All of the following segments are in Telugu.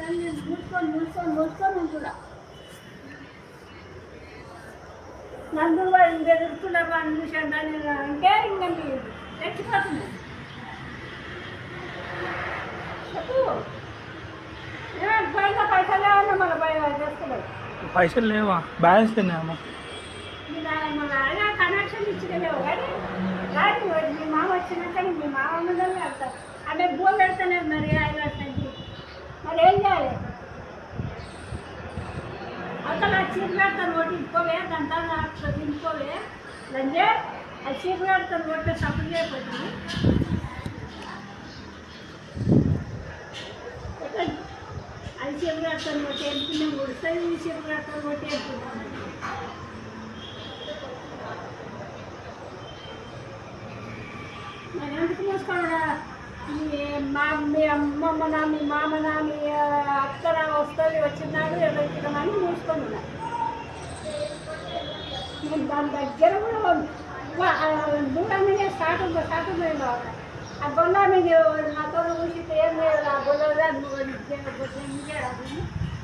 నేను మూసుకొని మూసుకొని మూసుకొని ఉంటున్నా. నన్ను ఎదుర్కొన్నారు అని చూసాను నేను అంటే ఇంకా మీరు తెచ్చిపోతుంది. చెప్పు పైన పైసలు లేవన్నా మళ్ళీ భయం చేస్తలేదు. పైసలు లేవా? బ్యాలెన్స్ తిన్నామా? మన ఆయన కనెక్షన్ ఇచ్చినలేవు కానీ రాదు. మీ మామ వచ్చినాక మీ మామ ఉన్నదని వెళ్తారు. అదే బోల్ పెడతానే మరి ఆయన వస్తుంది. మరి ఏం చేయాలి? అసలు ఆ చీర పెడతాను ఒకటి ఇంకోవే దాంతో ఇంకోవే లంజే ఆ చీర పెడతాను ఒకటి సపోర్ట్ చేయకపోతుంది. అది చీర పెడతాను ఒకటి ఎంపుకునే ఉడుస్తుంది. ఈ చీర పెడతాను ఒకటి ఎంపుకున్నాను. నేను ఎందుకు మూసుకోడా? మీ అమ్మమ్మనా మీ మామనా మీ అక్కన వస్తుంది వచ్చినాడు ఎవరికమని మూసుకొని నేను దాని దగ్గర కూడా దూరంగానే స్టార్ట్ పోయింది. ఆ గొల్ల మీద నాతో ఊసితే ఏం లేదు. ఆ గొల్లదాన్ని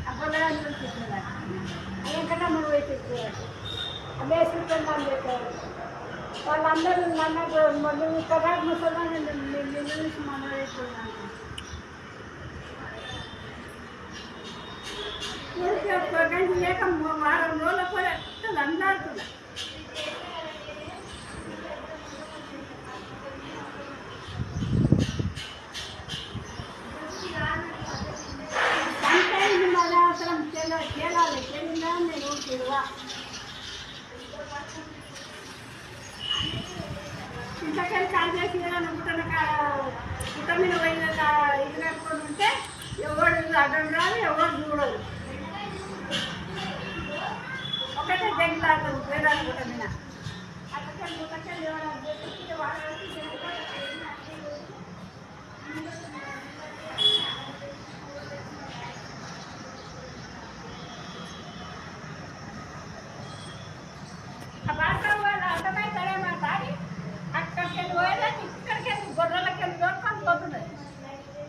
ఆ గొల్లదాన్ని చూపిస్తున్నాడు. ఏంటంటే మనం వేసి అదే చూస్తున్నాను చెప్పారు. వాళ్ళందరూ నన్ను మళ్ళీ కరాబ్ ముసలా చూసి మనం వేసుకున్నాను. లేక వారం రోజుల కూడా అందరుతున్నా. అంటే ఇది మన అవసరం చేయాలి. చేయాలా నేను తిరుగా ఇంతకని కాల్ చేసి గుట్ట మీద పోయిన ఇది కట్టుకొని ఉంటే ఎవరు అడ్డం రాదు, ఎవరు చూడదు. ఒకటే జగ్గులాడతారు వేదాలు గుట్ట మీద. అక్కడికి గుట్టకెళ్ళి ఆ బాగా వాళ్ళు అర్థమవుతారేమో కానీ అక్కడికి వెళ్ళి పోయేదా ఇక్కడికి వెళ్ళి గొర్రెలకి వెళ్ళి దొరకని పోతున్నాయి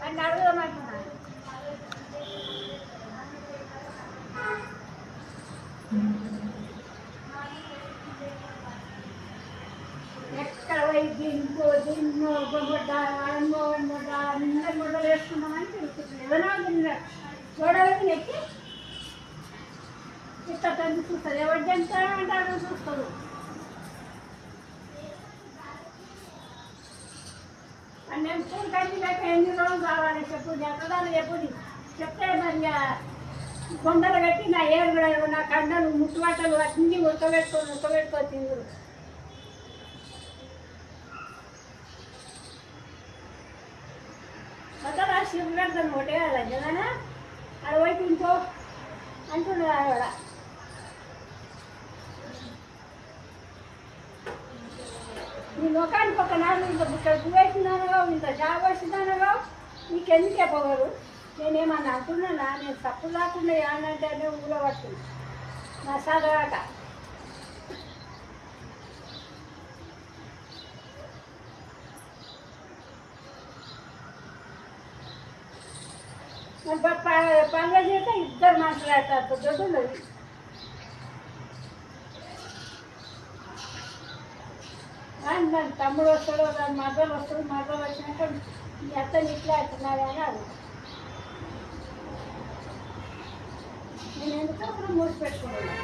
అని అడుగుదామంటున్నాను. ఎక్కడ పోయి దీన్నో గొడ్డ అమ్మో అందరు గొడవలు వేసుకున్నామని తెలుస్తుంది. ఏదైనా గొడవలకి నెక్కి ఇక్కడ చూస్తారు. ఎవరు జంటారో చూస్తారు. నేను పూలు కట్టి లేక ఎన్ని రోజులు కావాలి చెప్పు. ఎక్కడ ఎప్పుడు చెప్తే మరి కొండలు కట్టి నా ఏరు కూడా నా కండలు ముట్టుబట్టలు అన్నీ ఉడకబెట్టుకో తిందురు. మొత్తం ఆ శివుడు పెడతాను ఒకటే కదా జనా అది పోయి తింటో అంటున్నారు. ఆవిడ నీ ముఖానికి ఒక నాలుగు ఇంత ఇక్కడ వేసినానుగా ఇంత జాబ్ వచ్చిందనగా నీకెందుకు చెప్పగలరు? నేనేమన్నా అంటున్నానా? నేను తప్పు రాకుండా ఏమనంటే అనే ఊళ్ళో పడుతున్నా నా చదవాక. పనులు చేస్తే ఇద్దరు మాట్లాడతారు దొడ్డున్నది. దాని తమ్ముడు వస్తాడు, దాని మద్దలు వస్తాడు. మద్దలు వచ్చినాక మీ అత్తని ఇట్లా అంటున్నారే అని అది నేను ఎందుకు అప్పుడు మూసి పెట్టుకున్నాను.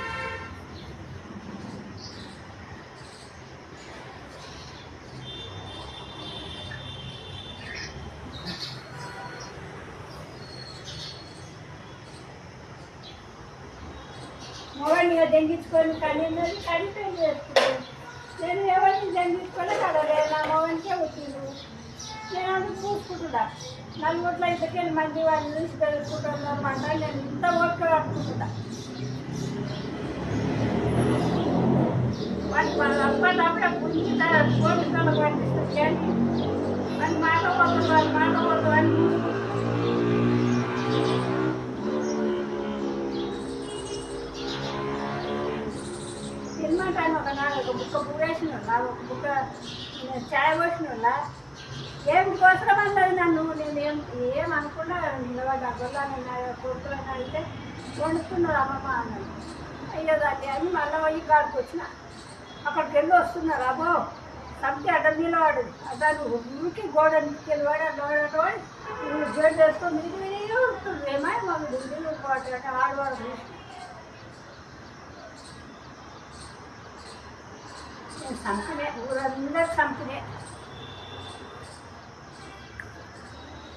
మొగని దెంగించుకొని కడిగినది కడిగితే చేసుకున్నాను. నేను ఎవరిని జంగించుకొని కడలే నా మొగనికే వచ్చిండు. నేను అందుకు చూసుకుంటున్నా. నలుగుట్ల ఇంతకెళ్ళి మంది వాడిని చూసి పెరుగుకుంటున్నాం అంట. నేను ఇంత ఓపిక కట్టుకుంటున్నా. వాటి అప్పటికప్పుడే పుంజి పోలీసులకు పంపిస్తుంది. కానీ వాడి మాట పోతుంది, వాడి మాట పోతుంది అని తినమంటాను. ఒక బుక్క పూరేసిన ఒక బుక్క ఛాయ్ పోసిన ఏమి కోసరం అన్నది నన్ను. నేను ఏం అనుకున్నా డబ్బుల్లో కొడుకులని అడిగితే వండుతున్నారు అమ్మమ్మ అన్నది. అయ్యేదాన్ని అని మళ్ళీ పోయి కాడికి వచ్చిన. అక్కడికి వెళ్ళి వస్తున్నారు. అబ్బో సబ్జీ అడ్డ నిలవాడు దాన్ని ఊరికి గోడ వెళ్ళివాడు గోడ జోడు చేసుకొని మిగిలి ఉంటుంది. ఏమో మమ్మల్ని ఇల్లు అంటే ఆడవాడు నేను సంపినే ఊరందరూ సంపినే.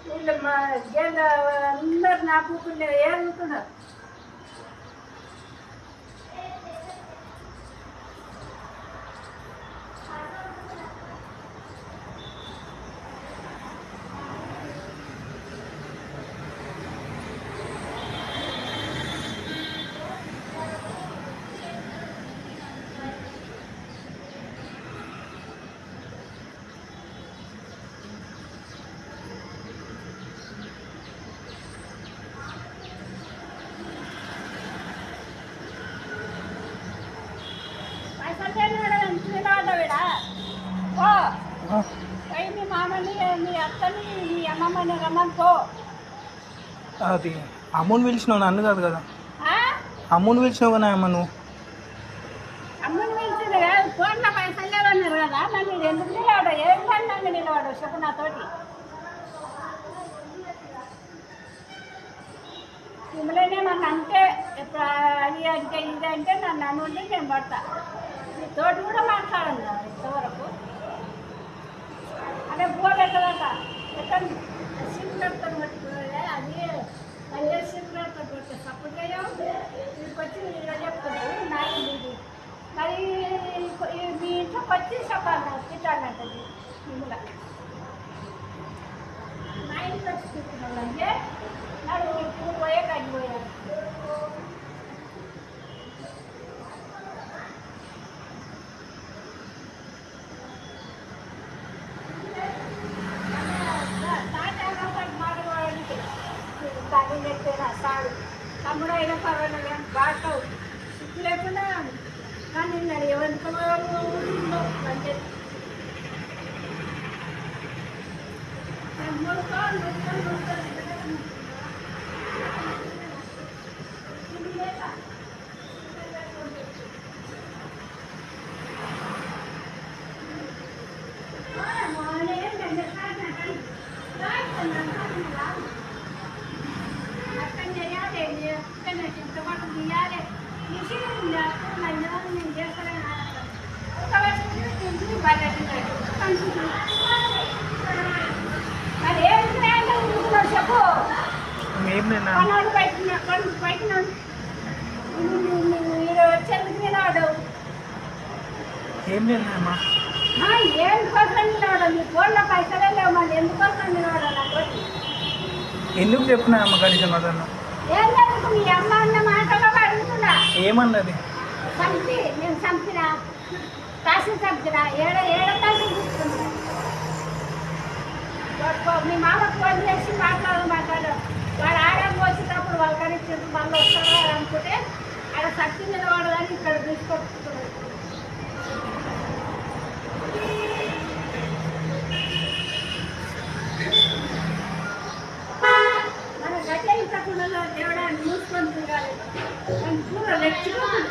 వీళ్ళు మా జైలు అందరు నా కూతుళ్ళు ఏడుతున్నారు. మీ మామని మీ అత్తని మీ అమ్మమ్మని రమ్మనుకో. అది అమ్మని పిలిచినావు నన్ను కాదు కదా. అమ్మని పిలిచినావు కదా అమ్మ నువ్వు. అమ్మని పిలిచింది కాదు, ఫోన్లో పైసలు లేవన్నారు కదా. నన్ను ఎందుకు నిలవాడు? ఏం పడినాక నిలవాడు చెప్పు నాతోటి. మిమ్మల్ని నన్ను అంటే ఇప్పుడు అది అంటే ఇది అంటే నన్ను అనుంటే నేను పడతా. తోటి కూడా మాట్లాడను కదా ఇంతవరకు. అదే బోర్డు ఎక్కడట ఎక్కండి సిగ్గులతో పట్టుకోలే. అది మళ్ళీ సిగ్గులతో పట్టే సపోర్ట్ అయ్యాం. వీడికి వచ్చి ఇలా చెప్తాడు నాకు ఇది మరి మీ ఇంట్లోకి వచ్చి చెప్పాలి తిట్టాలంటది. మిమ్మల్ని నా ఇంట్లో వచ్చి తిట్టుకున్నాడు అంటే నాడు ఇప్పుడు పోయే కడిగిపోయాడు. సాడు తమ్ముడు అయినా పర్వాలేదు బాటవు సిక్కు లేకుండా కానీ నేను ఎవరితో అంటే చెప్పు వచ్చేందుకు నిలవడు. ఏం లేదమ్మా. ఏం కోసం నిలవడు? నీ ఫోన్లో పైసలే లేవు. మళ్ళీ ఎందుకోసం నిలవడు? ఎందుకు చెప్తున్నా అమ్మ కనీసం అదన్నా? ఏం లేదు మీ అమ్మ అన్న మాటలో అడుగుతున్నా. ఏమన్నది? చంపి నేను చంపినా కాసి చంపినా ఏడ తల్లి చూసుకున్నా. మీ మామ ఫోన్ చేసి మాట్లాడు వాడు ఆడకు వచ్చేటప్పుడు వాళ్ళు కనీసం మళ్ళీ వస్తారా అనుకుంటే ఆడ శక్తి నిలవాడు కానీ ఇక్కడ తీసుకొచ్చుకున్నాడు. మన గట్టే ఇంతకుండా దేవుడాన్ని మూసుకొని తిరగాలి. పూర లెచ్చుకోవాలి.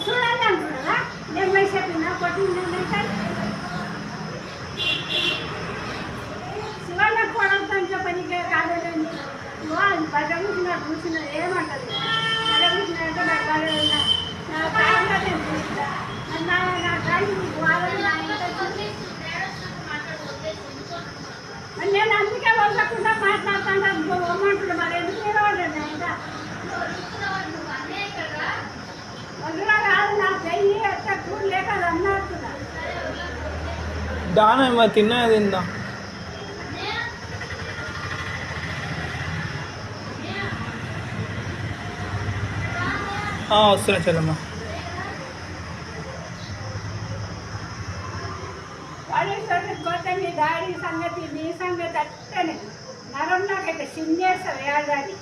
చూడండి అనుకున్నారా నేను వయసు చెప్పిన కొట్టిందంటే శివన్న కొడతాను చెప్పనికే కాదండి. అది బజగుసిన చూసిన ఏమంటది బజగుసినంటే నాకు బాగా నా కాలంలో నేను చూస్తా నా కానీ వాళ్ళని నా మరి నేను అందుకే వదలకుండా మాట్లాడుతాను అమ్మంటున్నా. మరి ఎందుకు నిలబడండి ఆయన వదలా కాదు నా చెయ్యి ఎట్లా కూర లేక అన్నట్టున్నా. దాన తిన్నా తిందా వస్తున్నా చెల్లమ్మ. వాళ్ళ పోతే మీ డాడీ సంగతి నీ సంగతి అట్టనే నరం నాకైతే సింగేస్తారు ఏడాది